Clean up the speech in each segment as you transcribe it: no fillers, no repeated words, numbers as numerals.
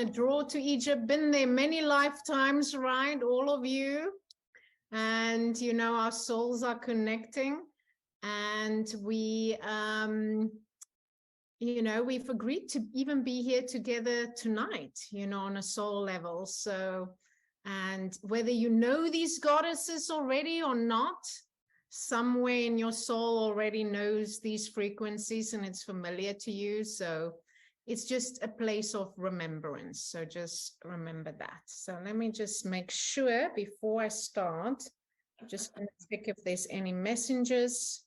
a draw to Egypt, been there many lifetimes, right? All of you. And, you know, our souls are connecting, and we, you know, we've agreed to even be here together tonight, you know, on a soul level. So, and whether you know these goddesses already or not, somewhere in your soul already knows these frequencies and it's familiar to you. So it's just a place of remembrance. So just remember that. So let me just make sure before I start, I'm just going to check if there's any messages.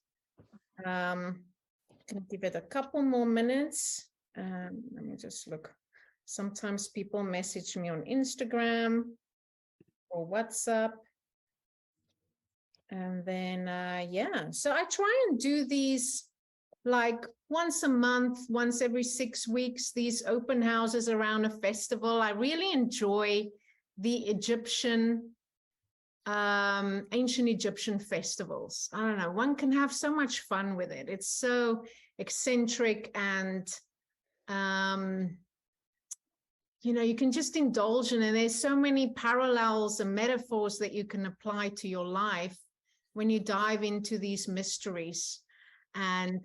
Can give it a couple more minutes. Let me just look. Sometimes people message me on Instagram or WhatsApp. And then, yeah, so I try and do these like once a month, once every 6 weeks, these open houses around a festival. I really enjoy the Egyptian, ancient Egyptian festivals. I don't know, one can have so much fun with it. It's so eccentric and, you know, you can just indulge in it. There's so many parallels and metaphors that you can apply to your life when you dive into these mysteries and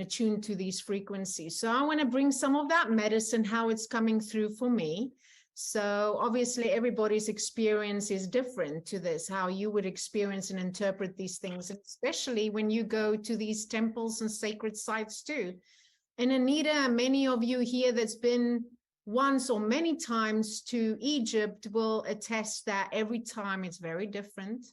attune to these frequencies. So I want to bring some of that medicine, how it's coming through for me. So obviously everybody's experience is different to this, how you would experience and interpret these things, especially when you go to these temples and sacred sites too. And Anita, many of you here that's been once or many times to Egypt will attest that every time it's very different.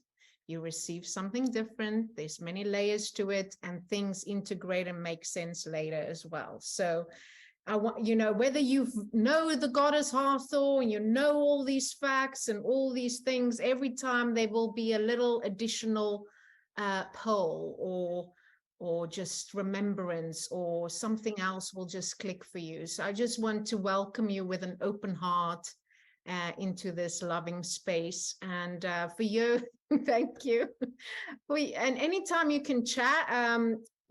You receive something different. There's many layers to it, and things integrate and make sense later as well. So I want, you know, whether you know the goddess Hathor and you know all these facts and all these things, every time there will be a little additional pole or just remembrance or something else will just click for you. So I just want to welcome you with an open heart into this loving space. And for you, thank you. And anytime you can chat,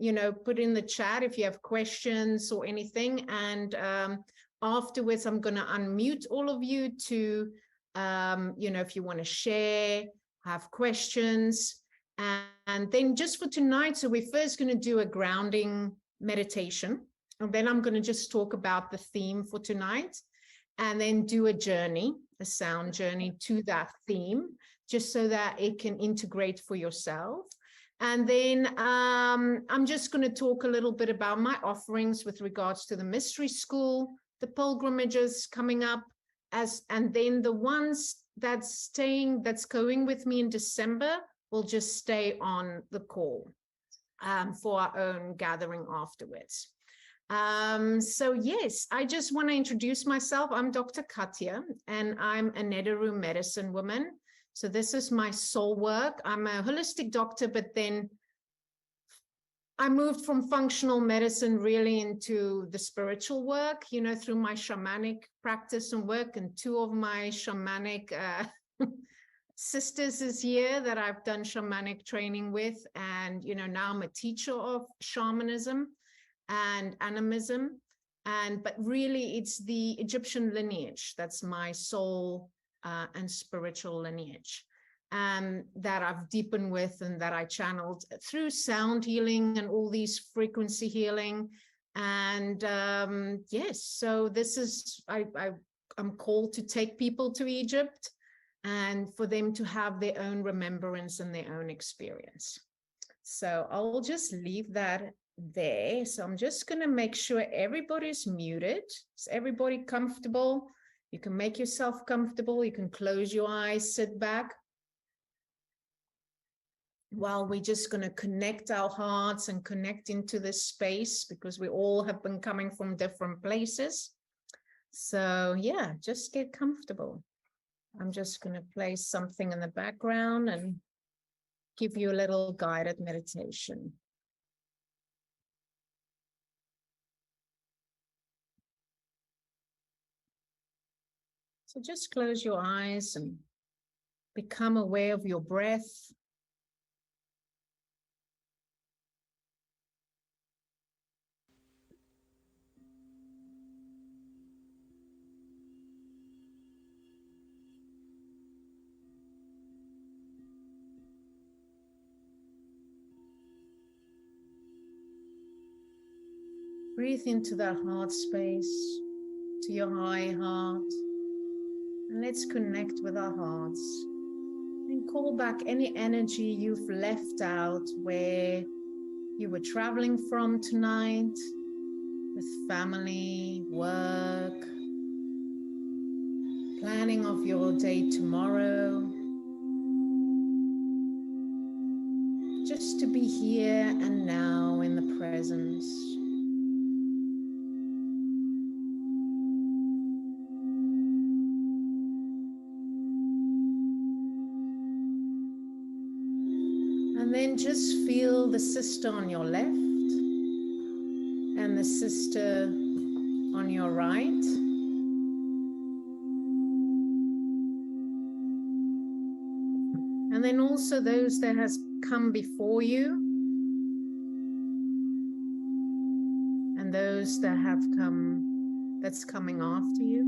you know, put in the chat if you have questions or anything. And afterwards, I'm going to unmute all of you to, you know, if you want to share, have questions. And then just for tonight, so we're first going to do a grounding meditation. And then I'm going to just talk about the theme for tonight. And then do a journey, a sound journey to that theme, just so that it can integrate for yourself. And then I'm just going to talk a little bit about my offerings with regards to the mystery school, the pilgrimages coming up, and then the ones that's going with me in December will just stay on the call for our own gathering afterwards. So yes, I just want to introduce myself. I'm Dr. Kathia, and I'm a Nederu medicine woman. So this is my soul work. I'm a holistic doctor, but then I moved from functional medicine really into the spiritual work, you know, through my shamanic practice and work. And two of my shamanic sisters is here that I've done shamanic training with. And, you know, now I'm a teacher of shamanism and animism, but really it's the Egyptian lineage that's my soul and spiritual lineage that I've deepened with and that I channeled through sound healing and all these frequency healing. And yes, so this is I'm called to take people to Egypt and for them to have their own remembrance and their own experience. So I'll just leave that there. So I'm just going to make sure everybody's muted. Is everybody comfortable? You can make yourself comfortable. You can close your eyes, sit back. While we're just going to connect our hearts and connect into this space, because we all have been coming from different places. So yeah, just get comfortable. I'm just going to play something in the background and give you a little guided meditation. So just close your eyes and become aware of your breath. Breathe into that heart space, to your high heart. And let's connect with our hearts. And call back any energy you've left out where you were traveling from tonight, with family, work, planning of your day tomorrow. Just to be here and now in the presence. And then just feel the sister on your left and the sister on your right. And then also those that has come before you and those that have come, that's coming after you.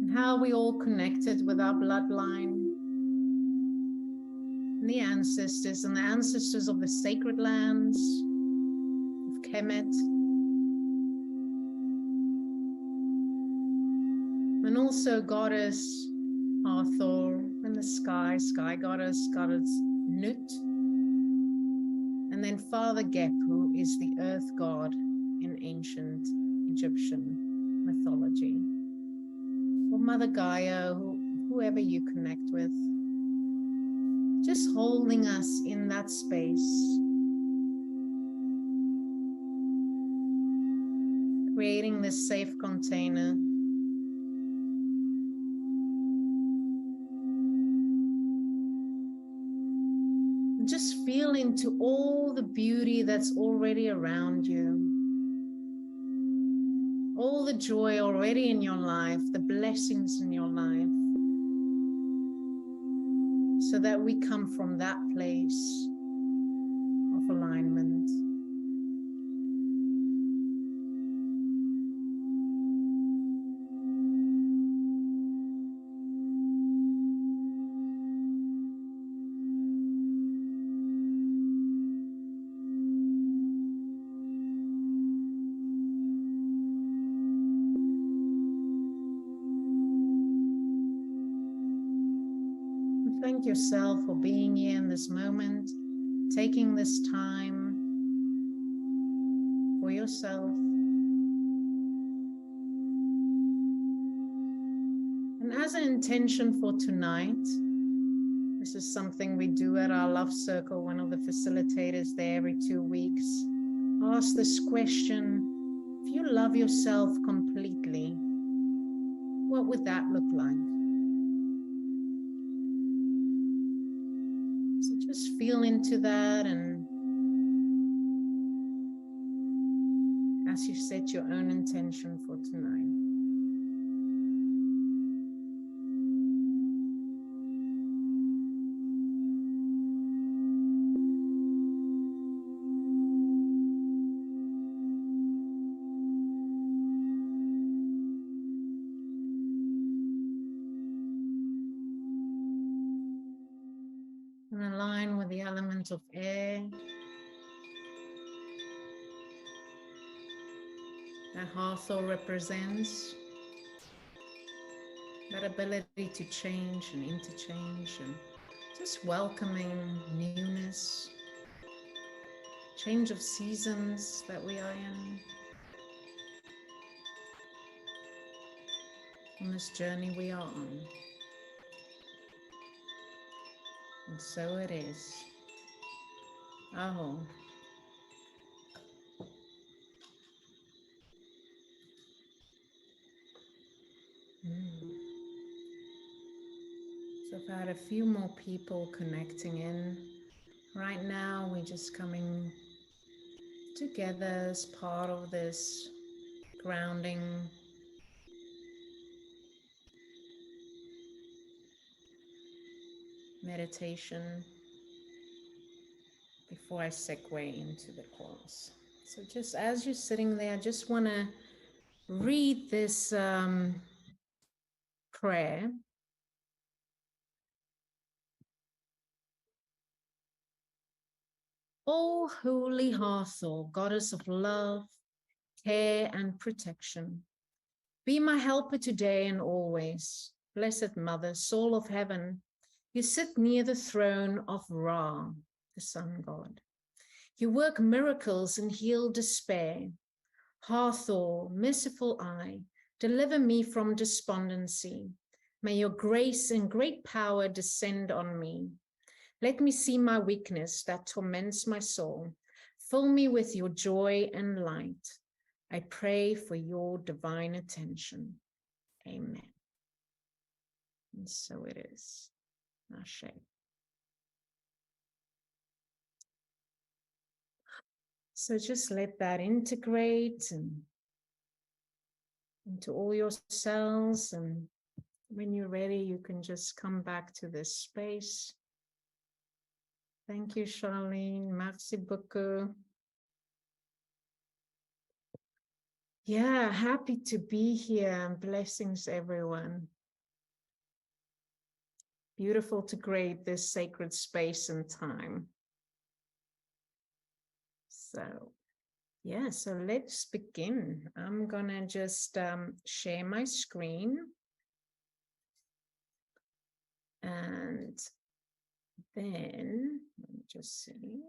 And how we all connected with our bloodline. And the ancestors of the sacred lands of Kemet. And also goddess Hathor in the sky goddess, goddess Nut. And then Father Gep, who is the earth god in ancient Egyptian mythology. Or Mother Gaia, whoever you connect with. Just holding us in that space. Creating this safe container. Just feel into all the beauty that's already around you. All the joy already in your life, the blessings in your life. So that we come from that place of alignment. Thank yourself for being here in this moment, taking this time for yourself. And as an intention for tonight, this is something we do at our Love Circle, one of the facilitators there every 2 weeks. Ask this question: if you love yourself completely, what would that look like? Just feel into that, and as you set your own intention for tonight. And align with the element of air. That Hathor represents. That ability to change and interchange, and just welcoming newness. Change of seasons that we are in. On this journey we are on. And so it is. Aho. So I've had a few more people connecting in. Right now we're just coming together as part of this grounding meditation before I segue into the class. So just as you're sitting there, I just want to read this prayer. O holy Hathor, goddess of love, care, and protection, be my helper today and always. Blessed Mother, soul of heaven, you sit near the throne of Ra, the sun god. You work miracles and heal despair. Hathor, merciful eye, deliver me from despondency. May your grace and great power descend on me. Let me see my weakness that torments my soul. Fill me with your joy and light. I pray for your divine attention. Amen. And so it is. Ashe. So just let that integrate into all your cells, and when you're ready, you can just come back to this space. Thank you, Charlene. Merci beaucoup. Yeah, happy to be here. Blessings, everyone. Beautiful to create this sacred space and time. So, yeah, so let's begin. I'm gonna just share my screen. And then, let me just see.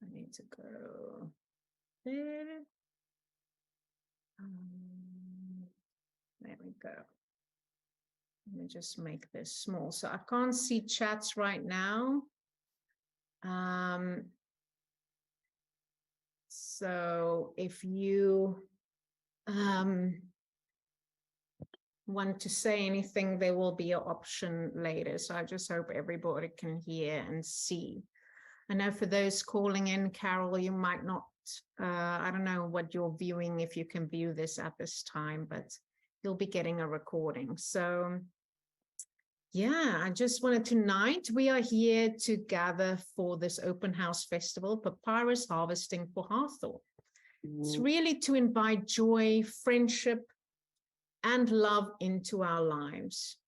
I need to go there. There we go. Let me just make this small. So I can't see chats right now. So if you want to say anything, there will be an option later. So I just hope everybody can hear and see. I know for those calling in, Carol, you might not, I don't know what you're viewing, if you can view this at this time, but you'll be getting a recording. So yeah, I just wanted tonight, we are here to gather for this open house festival, Papyrus Harvesting for Hathor. It's really to invite joy, friendship, and love into our lives.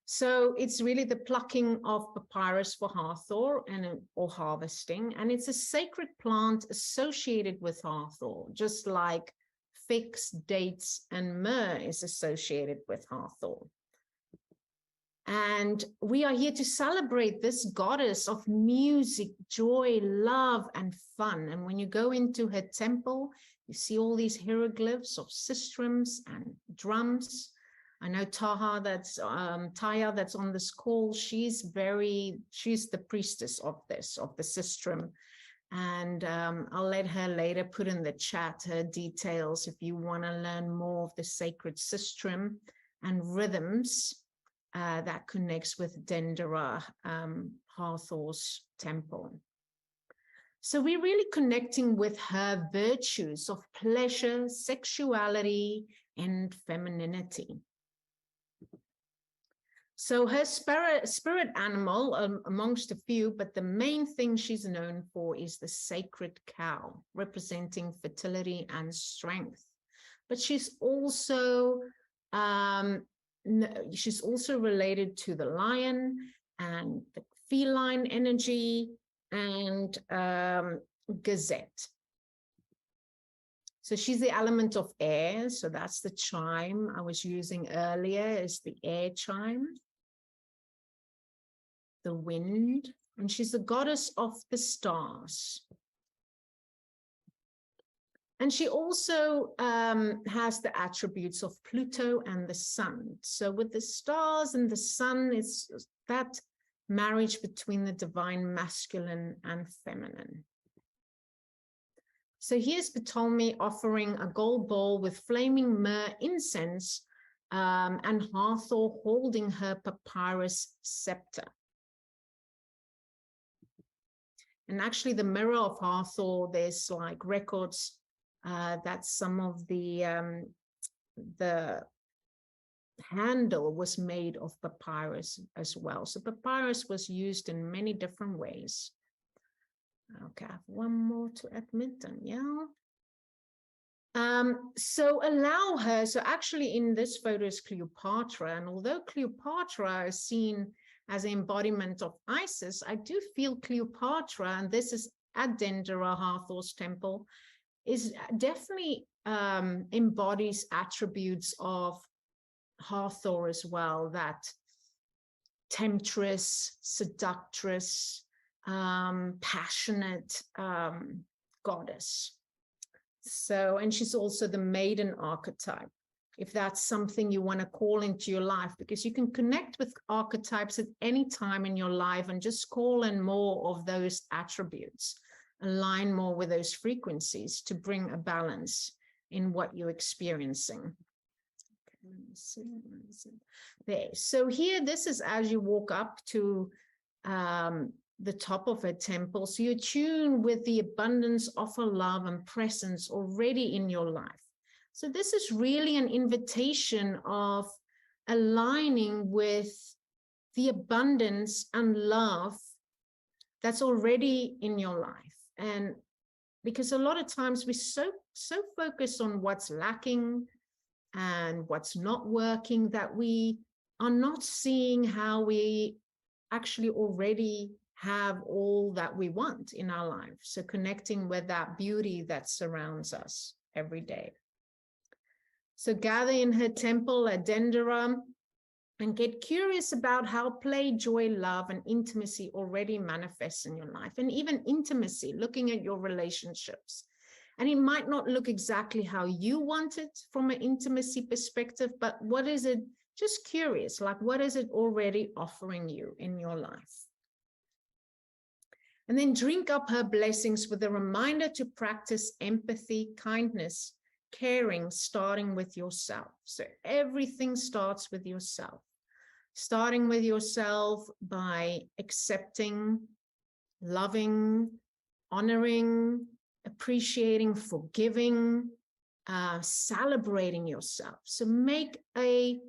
So it's really the plucking of papyrus for Hathor or harvesting, and it's a sacred plant associated with Hathor, just like figs, dates, and myrrh is associated with Hathor. And we are here to celebrate this goddess of music, joy, love, and fun. And when you go into her temple, you see all these hieroglyphs of sistrums and drums. I know Taya that's on this call. She's the priestess of the sistrum. And I'll let her later put in the chat her details if you want to learn more of the sacred sistrum and rhythms that connects with Dendera, Hathor's temple. So we're really connecting with her virtues of pleasure, sexuality, and femininity. So her spirit animal, amongst a few, but the main thing she's known for is the sacred cow, representing fertility and strength. But she's also related to the lion and the feline energy and gazette. So she's the element of air. So that's the chime I was using earlier, is the air chime. The wind, and she's the goddess of the stars. And she also has the attributes of Pluto and the sun. So with the stars and the sun, it's that marriage between the divine masculine and feminine. So here's Ptolemy offering a gold bowl with flaming myrrh incense and Hathor holding her papyrus scepter. And actually the mirror of Hathor, there's like records that some of the handle was made of papyrus as well. So papyrus was used in many different ways. Okay, I have one more to admit, Danielle. So allow her, so actually in this photo is Cleopatra, and although Cleopatra is seen as an embodiment of Isis, I do feel Cleopatra, and this is at Dendera, Hathor's temple, is definitely embodies attributes of Hathor as well, that temptress, seductress, passionate goddess. So, and she's also the maiden archetype, if that's something you want to call into your life, because you can connect with archetypes at any time in your life and just call in more of those attributes, align more with those frequencies to bring a balance in what you're experiencing. Okay, let me see. There. So here, this is as you walk up to the top of a temple. So you tune with the abundance of her love and presence already in your life. So this is really an invitation of aligning with the abundance and love that's already in your life. And because a lot of times we're so focused on what's lacking and what's not working, that we are not seeing how we actually already have all that we want in our life. So connecting with that beauty that surrounds us every day. So gather in her temple at Dendera and get curious about how play, joy, love, and intimacy already manifests in your life. And even intimacy, looking at your relationships. And it might not look exactly how you want it from an intimacy perspective, but what is it? Just curious, like what is it already offering you in your life? And then drink up her blessings with a reminder to practice empathy, kindness, caring, starting with yourself. So everything starts with yourself. Starting with yourself by accepting, loving, honoring, appreciating, forgiving, celebrating yourself. So make a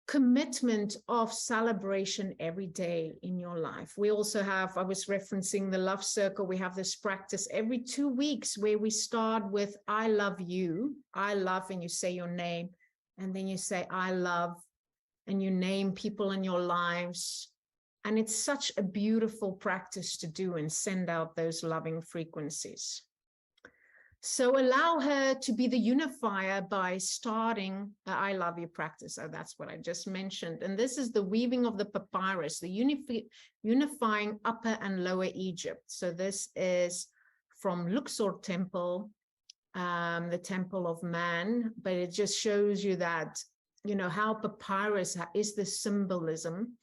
commitment of celebration every day in your life. We also have, I was referencing the love circle, we have this practice every 2 weeks where we start with I love you, I love, and you say your name, and then you say I love, and you name people in your lives. And it's such a beautiful practice to do and send out those loving frequencies. So allow her to be the unifier by starting the I love you practice. So that's what I just mentioned. And this is the weaving of the papyrus, the unifying Upper and Lower Egypt. So this is from Luxor Temple, the Temple of Man, but it just shows you that, you know, how papyrus is the symbolism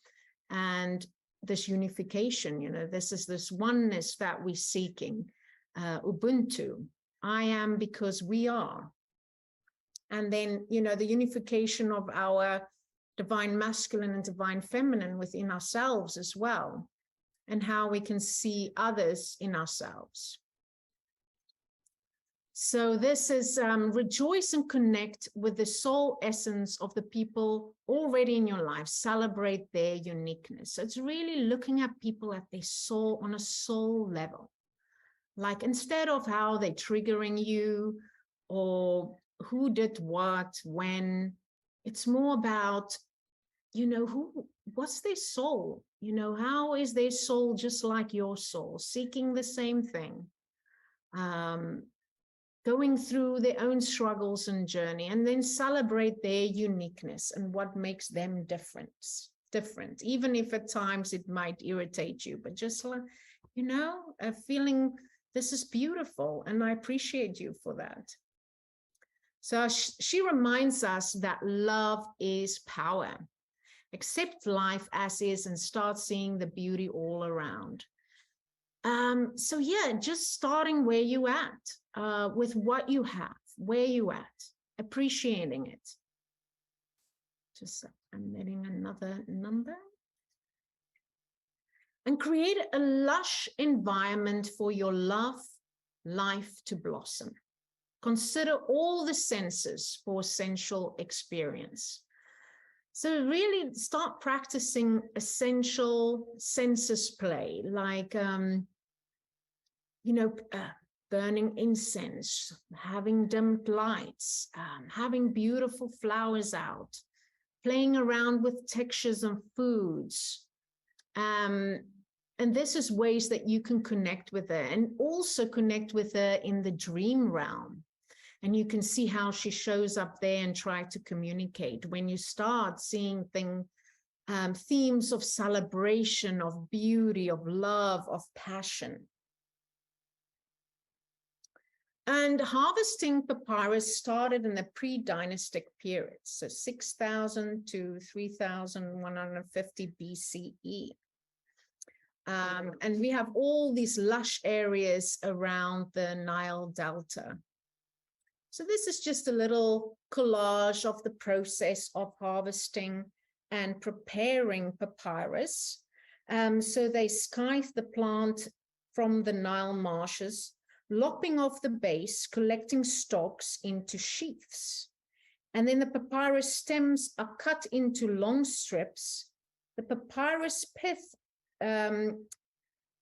and this unification, you know, this is this oneness that we're seeking, Ubuntu. I am because we are. And then, you know, the unification of our divine masculine and divine feminine within ourselves as well, and how we can see others in ourselves. So this is rejoice and connect with the soul essence of the people already in your life. Celebrate their uniqueness. So it's really looking at people at their soul, on a soul level. Like instead of how they're triggering you or who did what, when, it's more about, you know, what's their soul? You know, how is their soul just like your soul, seeking the same thing, going through their own struggles and journey, and then celebrate their uniqueness and what makes them different, even if at times it might irritate you, but just like, you know, a feeling, this is beautiful, and I appreciate you for that. So she reminds us that love is power. Accept life as is and start seeing the beauty all around. So yeah, just starting where you at, with what you have, where you at, appreciating it. Just I'm adding another number. And create a lush environment for your life to blossom. Consider all the senses for essential experience. So really start practicing essential senses play, like, you know, burning incense, having dimmed lights, having beautiful flowers out, playing around with textures and foods. And this is ways that you can connect with her, and also connect with her in the dream realm. And you can see how she shows up there and try to communicate. When you start seeing themes of celebration, of beauty, of love, of passion. And harvesting papyrus started in the pre-dynastic period, so 6,000 to 3,150 BCE. And we have all these lush areas around the Nile Delta. So this is just a little collage of the process of harvesting and preparing papyrus. So they scythe the plant from the Nile marshes, lopping off the base, collecting stalks into sheaths. And then the papyrus stems are cut into long strips. The papyrus pith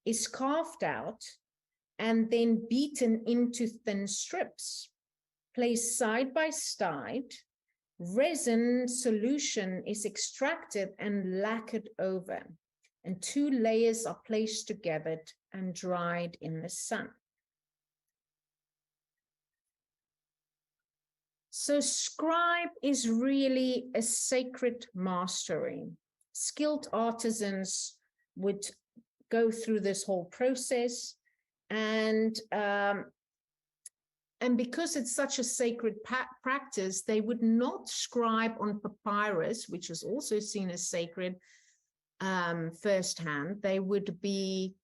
is carved out and then beaten into thin strips, placed side by side. Resin solution is extracted and lacquered over, and 2 layers are placed together and dried in the sun. So scribe is really a sacred mastery. Skilled artisans would go through this whole process, and because it's such a sacred practice, they would not scribe on papyrus, which is also seen as sacred firsthand. They would be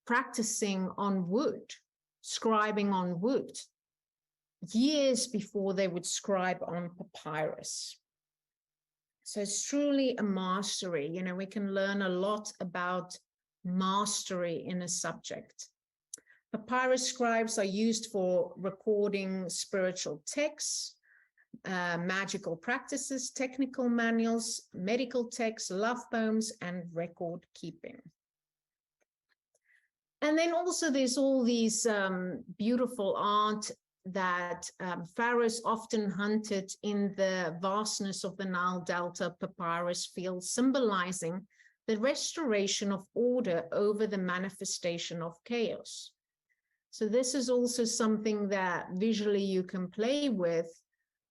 practicing on wood, scribing on wood, years before they would scribe on papyrus. So it's truly a mastery. You know, we can learn a lot about mastery in a subject. Papyrus scribes are used for recording spiritual texts, magical practices, technical manuals, medical texts, love poems, and record keeping. And then also there's all these beautiful art that pharaohs often hunted in the vastness of the Nile Delta papyrus field, symbolizing the restoration of order over the manifestation of chaos. So this is also something that visually you can play with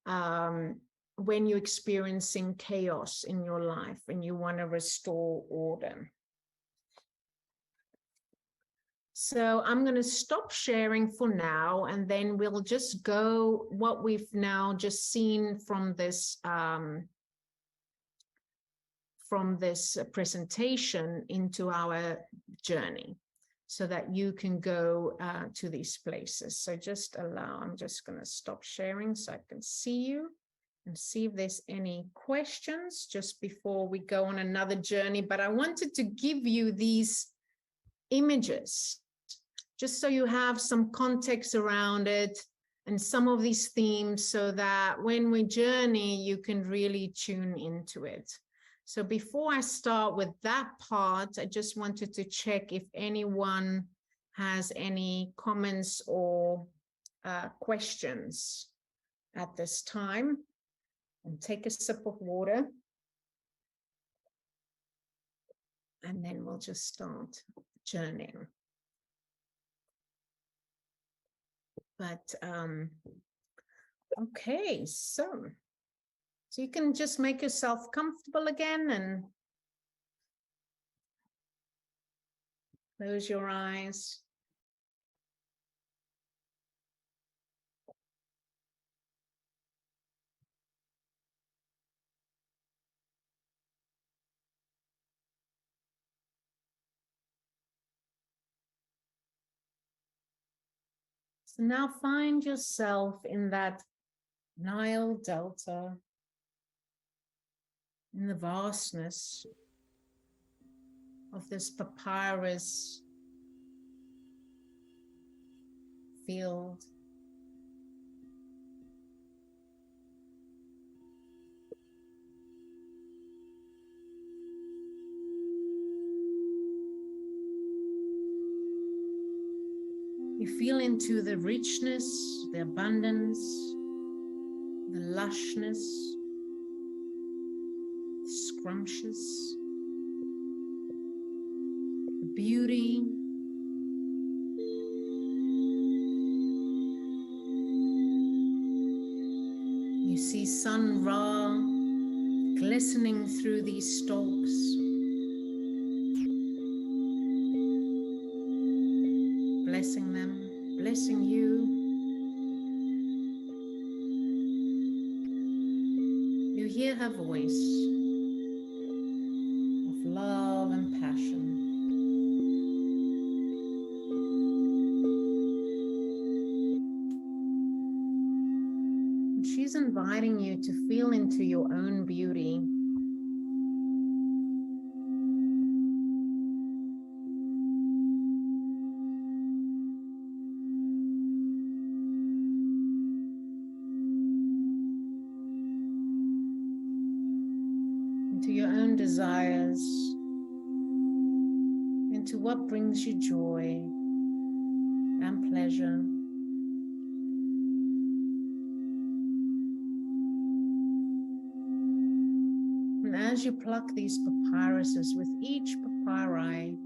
when you're experiencing chaos in your life and you want to restore order. So I'm going to stop sharing for now, and then we'll just go what we've now just seen from this presentation into our journey, so that you can go to these places. So just allow, I'm just going to stop sharing so I can see you and see if there's any questions just before we go on another journey. But I wanted to give you these images just so you have some context around it and some of these themes, so that when we journey, you can really tune into it. So before I start with that part, I just wanted to check if anyone has any comments or questions at this time. And take a sip of water. And then we'll just start journeying. But, okay, so you can just make yourself comfortable again and close your eyes. So now find yourself in that Nile Delta, in the vastness of this papyrus field. You feel into the richness, the abundance, the lushness scrumptious, the beauty. You see Sun Ra glistening through these stalks, blessing them, blessing you. You hear her voice of love and passion. And she's inviting you to feel into your own beauty. Into your own desires, into what brings you joy and pleasure. And as you pluck these papyruses, with each papyri,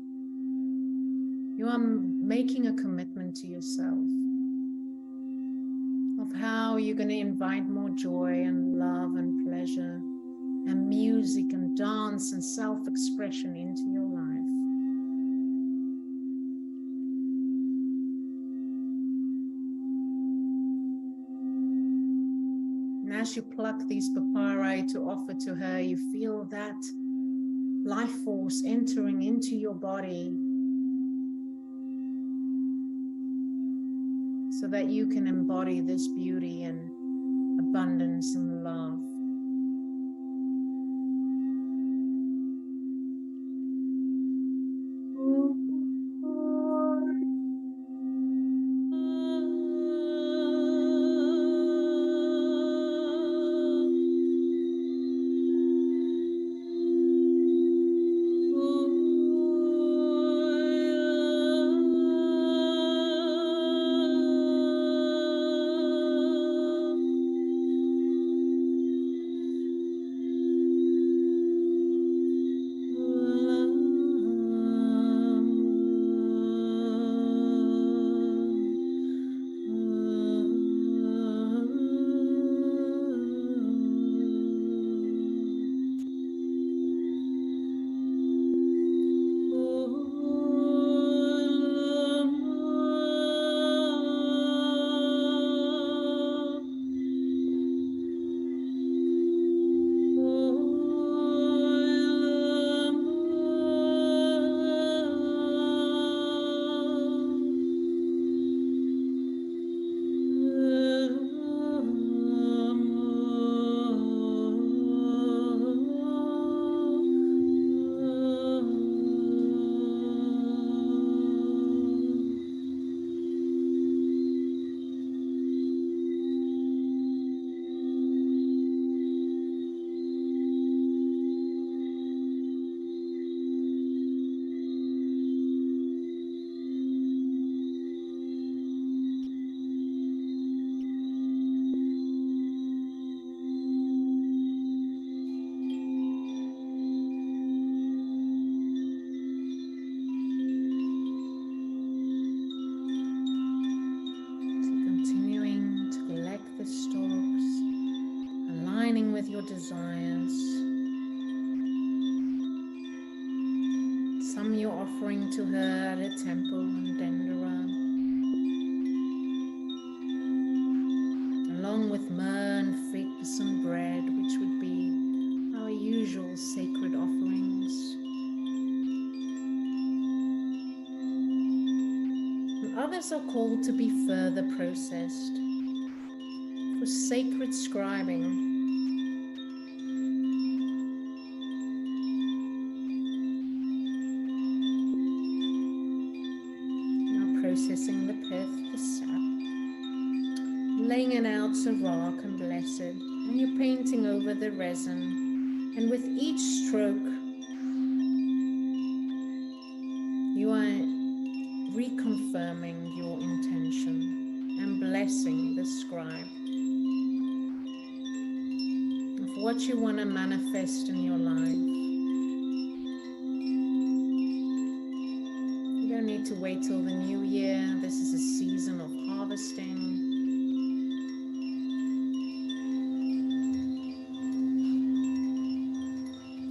you are making a commitment to yourself of how you're going to invite more joy and love and pleasure and music and dance and self-expression into your life. And as you pluck these papyri to offer to her, you feel that life force entering into your body so that you can embody this beauty and abundance and love. Desires. Some you're offering to her at a temple in Dendera, along with myrrh and figs and bread, which would be our usual sacred offerings. And others are called to be further processed for sacred scribing. Processing the pith, the sap, laying it out so raw and blessed, and you're painting over the resin, and with each stroke you are reconfirming your intention and blessing the scribe what you want to manifest in your life. You don't need to wait till the new year. This is a season of harvesting.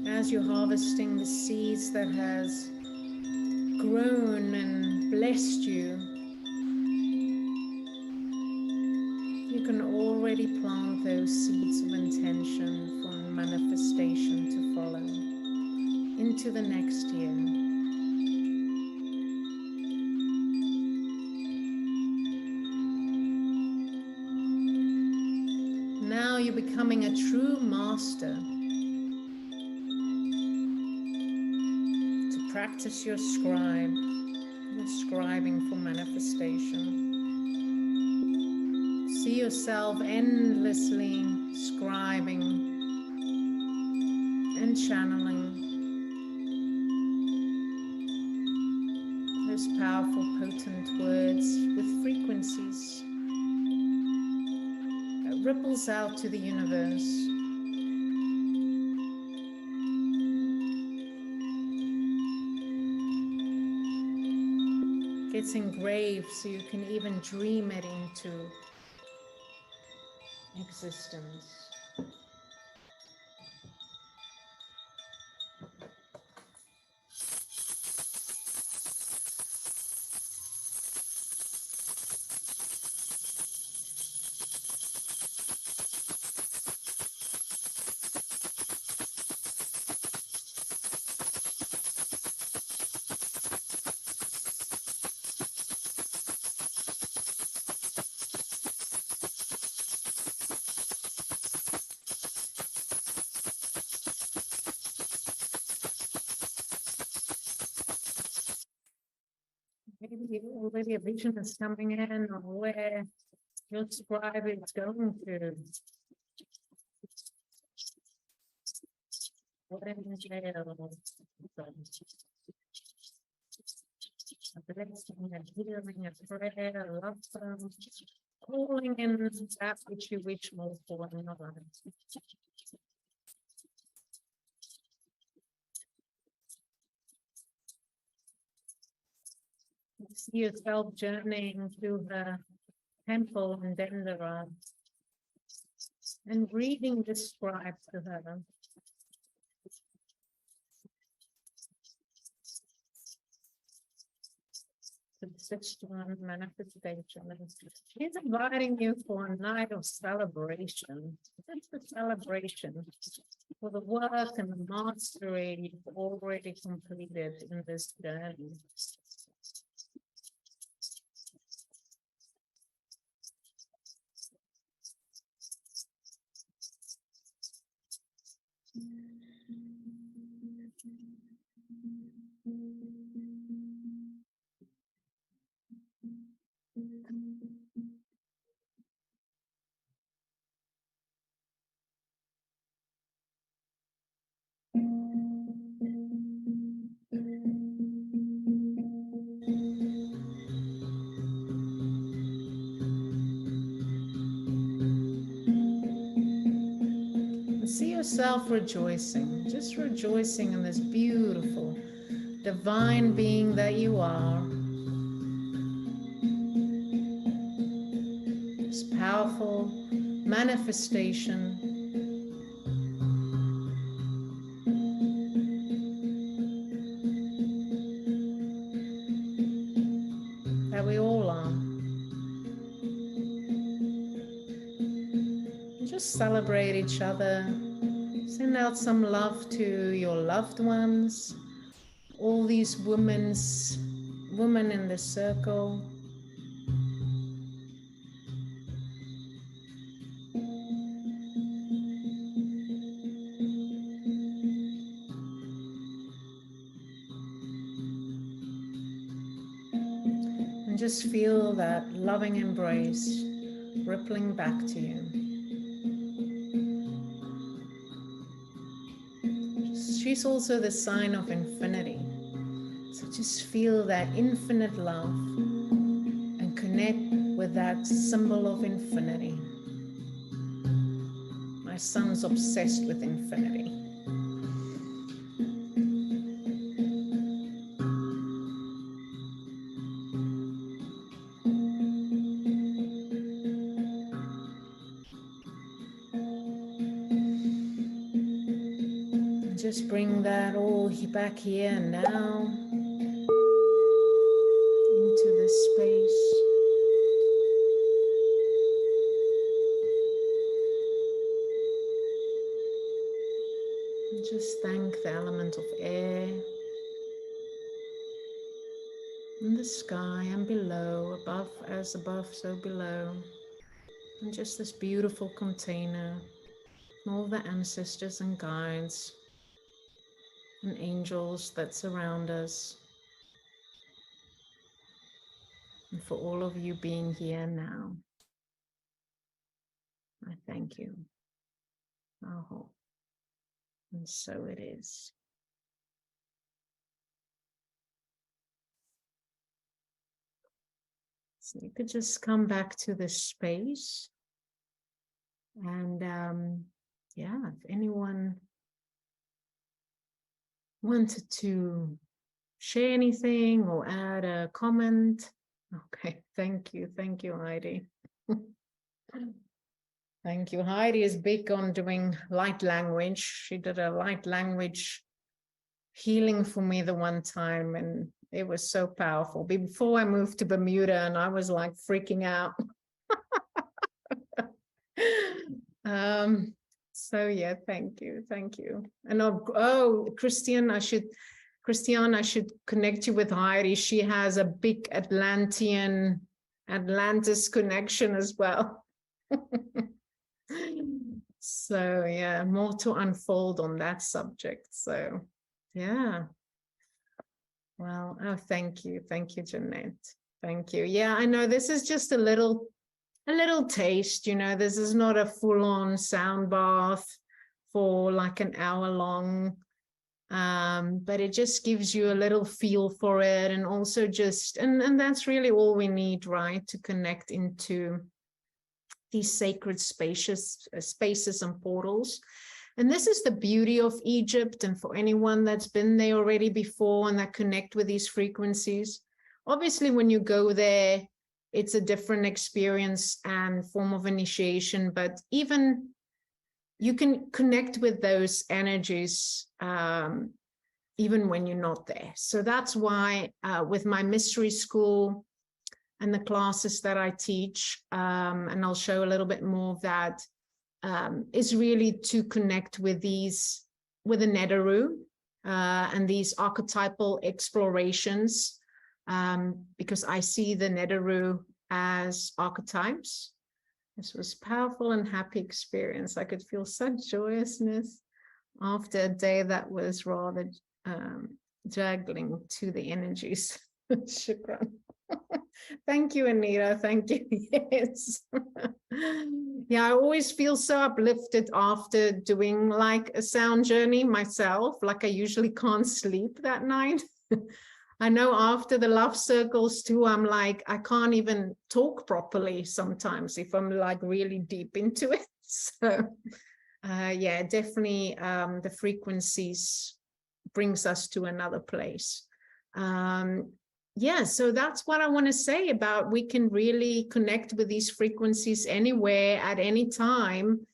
As you're harvesting the seeds that has grown and blessed you, you can already plant those seeds of intention for manifestation to follow into the next year. Now you're becoming a true master to practice your scribe, your scribing for manifestation. See yourself endlessly scribing and channeling those powerful, potent words with frequencies that ripples out to the universe. Gets engraved so you can even dream it into existence. Maybe already a vision is coming in of where your scribe is going to. What in jail? A blessing, a healing, a prayer, a love song, calling in that which you wish more for in your life. You see yourself journeying through the temple in Dendera and reading the scribe to her. Consistent manifestation. She's inviting you for a night of celebration. It's a celebration for the work and the mastery you've already completed in this journey. See yourself rejoicing, just rejoicing in this beautiful, divine being that you are. This powerful manifestation that we all are. Just celebrate each other. Send out some love to your loved ones, all these women in the circle. And just feel that loving embrace rippling back to you. She's also the sign of infinity. So just feel that infinite love and connect with that symbol of infinity. My My son's obsessed with infinity. Just bring that all back here and now into this space. And just thank the element of air in the sky and below, above as above, so below. And just this beautiful container, all the ancestors and guides and angels that surround us. And for all of you being here now, I thank you. Aho. And so it is. So you could just come back to this space. And yeah, if anyone wanted to share anything or add a comment. Okay, thank you, Heidi. Thank you. Heidi is big on doing light language. She did a light language healing for me the one time, and it was so powerful. Before I moved to Bermuda, and I was like freaking out. So yeah, thank you. And oh, Christian, I should connect you with Heidi. She has a big Atlantis connection as well. So yeah, more to unfold on that subject. So yeah. Well, oh, thank you, Jeanette. Thank you. Yeah, I know this is just a little taste, you know. This is not a full-on sound bath for like an hour long, but it just gives you a little feel for it, and also just and that's really all we need, right, to connect into these sacred spaces and portals. And this is the beauty of Egypt, and for anyone that's been there already before and that connect with these frequencies, obviously when you go there, it's a different experience and form of initiation, but even you can connect with those energies even when you're not there. So that's why with my mystery school and the classes that I teach, and I'll show a little bit more of that, is really to connect with the Netaru and these archetypal explorations, because I see the Netaru as archetypes. This was a powerful and happy experience. I could feel such joyousness after a day that was rather juggling to the energies. Shukran. Thank you, Anita. Thank you. Yes. Yeah, I always feel so uplifted after doing like a sound journey myself. Like I usually can't sleep that night. I know after the love circles too, I'm like, I can't even talk properly sometimes if I'm like really deep into it. So yeah, definitely the frequencies brings us to another place. Yeah, so that's what I want to say about we can really connect with these frequencies anywhere at any time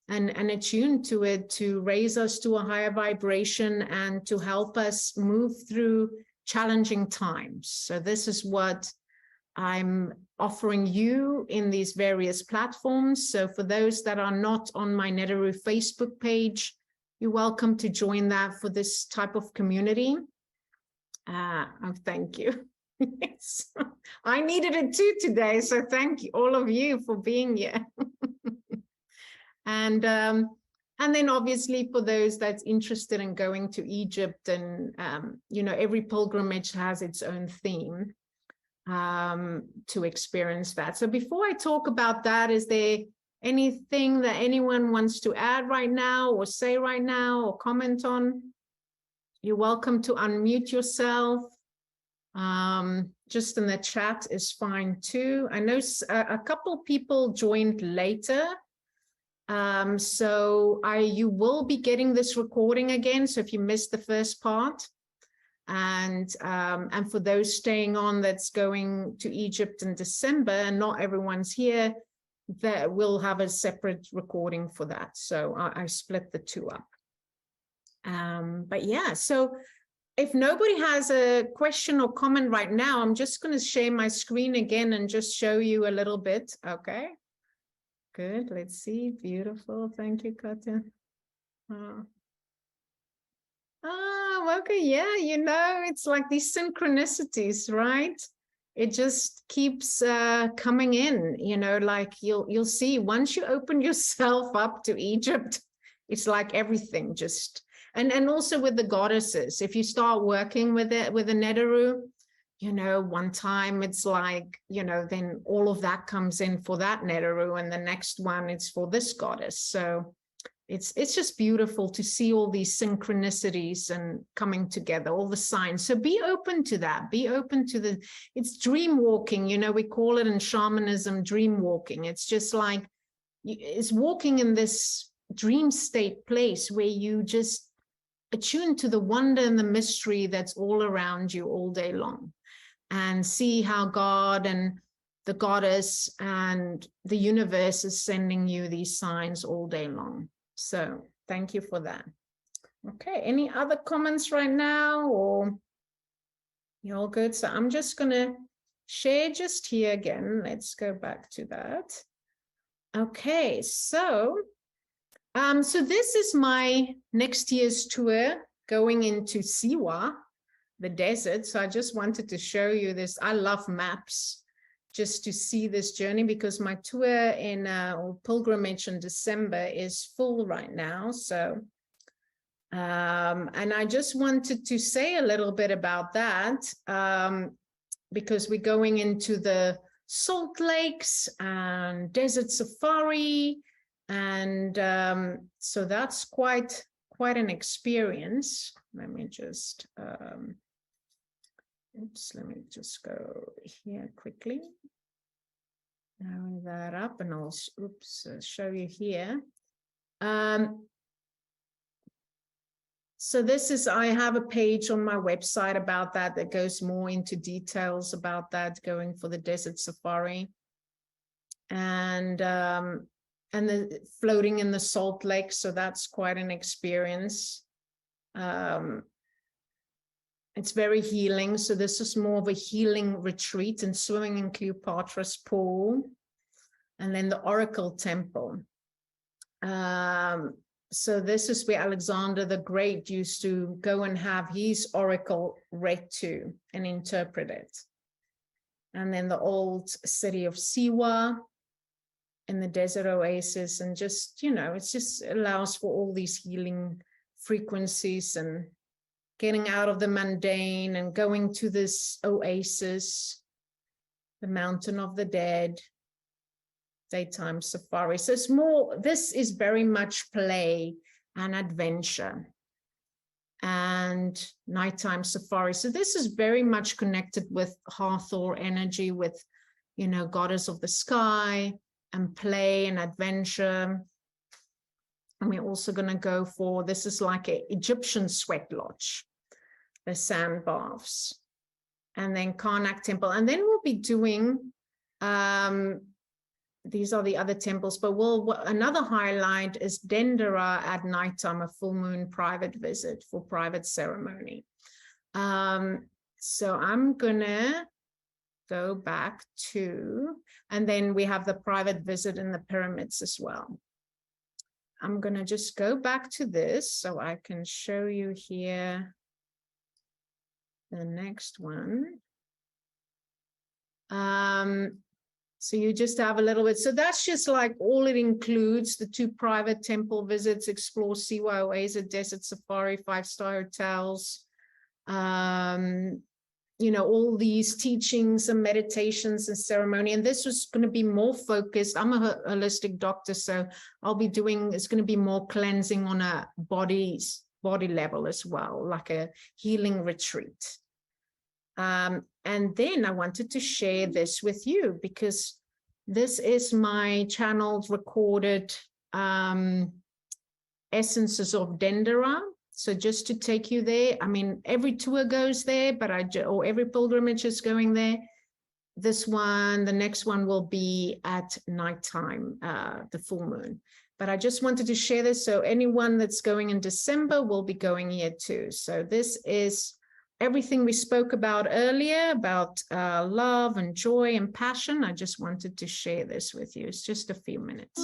and attune to it to raise us to a higher vibration and to help us move through challenging times. So this is what I'm offering you in these various platforms. So for those that are not on my Netaru Facebook page, you're welcome to join that for this type of community. Thank you. Yes, I needed it too today. So thank you, all of you, for being here. And then obviously for those that's interested in going to Egypt, and you know, every pilgrimage has its own theme to experience that. So before I talk about that, is there anything that anyone wants to add right now or say right now or comment on? You're welcome to unmute yourself. Just in the chat is fine too. I know a couple people joined later. So you will be getting this recording again. So if you missed the first part, and for those staying on that's going to Egypt in December, and not everyone's here, that we'll have a separate recording for that. So I split the two up. But yeah, so if nobody has a question or comment right now, I'm just going to share my screen again and just show you a little bit. Okay. Good. Let's see. Beautiful. Thank you, Kathia. Okay. Yeah. You know, it's like these synchronicities, right? It just keeps coming in, you know, like you'll see once you open yourself up to Egypt, it's like everything just, and also with the goddesses, if you start working with it, with a Neteru, you know, one time it's like, you know, then all of that comes in for that Neteru, and the next one it's for this goddess. So it's just beautiful to see all these synchronicities and coming together, all the signs. So be open to that. Be open to it's dream walking, you know, we call it in shamanism dream walking. It's just like, it's walking in this dream state place where you just attune to the wonder and the mystery that's all around you all day long, and see how God and the goddess and the universe is sending you these signs all day long. So thank you for that. Okay, any other comments right now, or you're all good? So I'm just gonna share just here again. Let's go back to that. Okay, so so this is my next year's tour going into Siwa, the desert. So I just wanted to show you this. I love maps, just to see this journey, because my tour in or pilgrimage in December is full right now. So, and I just wanted to say a little bit about that, because we're going into the salt lakes and desert safari. And so that's quite an experience. Let me just, let me just go here quickly. Narrow that up, and I'll show you here. So this is, I have a page on my website about that goes more into details about that, going for the desert safari. And the floating in the salt lake. So that's quite an experience. It's very healing. So this is more of a healing retreat, and swimming in Cleopatra's pool, and then the Oracle Temple. So this is where Alexander the Great used to go and have his oracle read to and interpret it. And then the old city of Siwa in the desert oasis, and just, you know, it's just allows for all these healing frequencies and getting out of the mundane and going to this oasis, the mountain of the dead, daytime safari. So it's more, this is very much play and adventure, and nighttime safari. So this is very much connected with Hathor energy, with, you know, goddess of the sky and play and adventure. And we're also going to go for, this is like an Egyptian sweat lodge, the sand baths, and then Karnak temple. And then we'll be doing, these are the other temples, but another highlight is Dendera at nighttime, a full moon private visit for private ceremony. So I'm gonna go back to, and then we have the private visit in the pyramids as well. I'm gonna just go back to this so I can show you here the next one. So you just have a little bit. So that's just like all it includes: the 2 private temple visits, explore Siwa Oasis, desert safari, 5-star hotels, you know, all these teachings and meditations and ceremony. And this was going to be more focused. I'm a holistic doctor, so I'll be doing, it's going to be more cleansing on a body level as well, like a healing retreat. And then I wanted to share this with you, because this is my channeled recorded essences of Dendera. So just to take you there, I mean, every tour goes there, but or every pilgrimage is going there. This one, the next one will be at nighttime, the full moon. But I just wanted to share this. So anyone that's going in December will be going here too. So this is everything we spoke about earlier about love and joy and passion. I just wanted to share this with you. It's just a few minutes.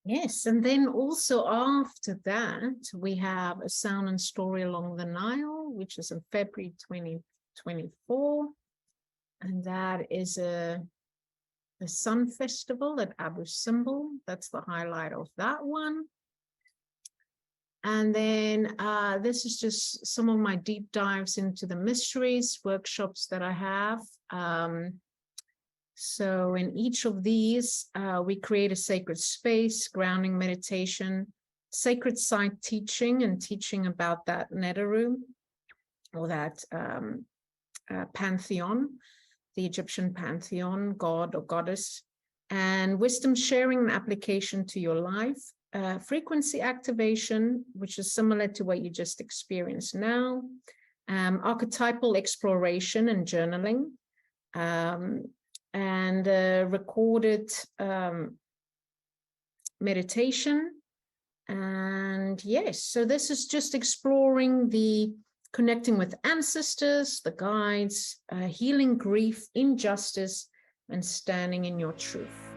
Yes, and then also after that, we have a sound and story along the Nile, which is in February 2024. And that is a sun festival at Abu Simbel. That's the highlight of that one. And then this is just some of my deep dives into the mysteries workshops that I have. So in each of these, we create a sacred space, grounding meditation, sacred site teaching, and teaching about that Neteru, or that pantheon, the Egyptian pantheon, god or goddess, and wisdom sharing and application to your life, frequency activation, which is similar to what you just experienced now, archetypal exploration and journaling, and recorded meditation. And yes, so this is just exploring the connecting with ancestors, the guides, healing grief, injustice, and standing in your truth.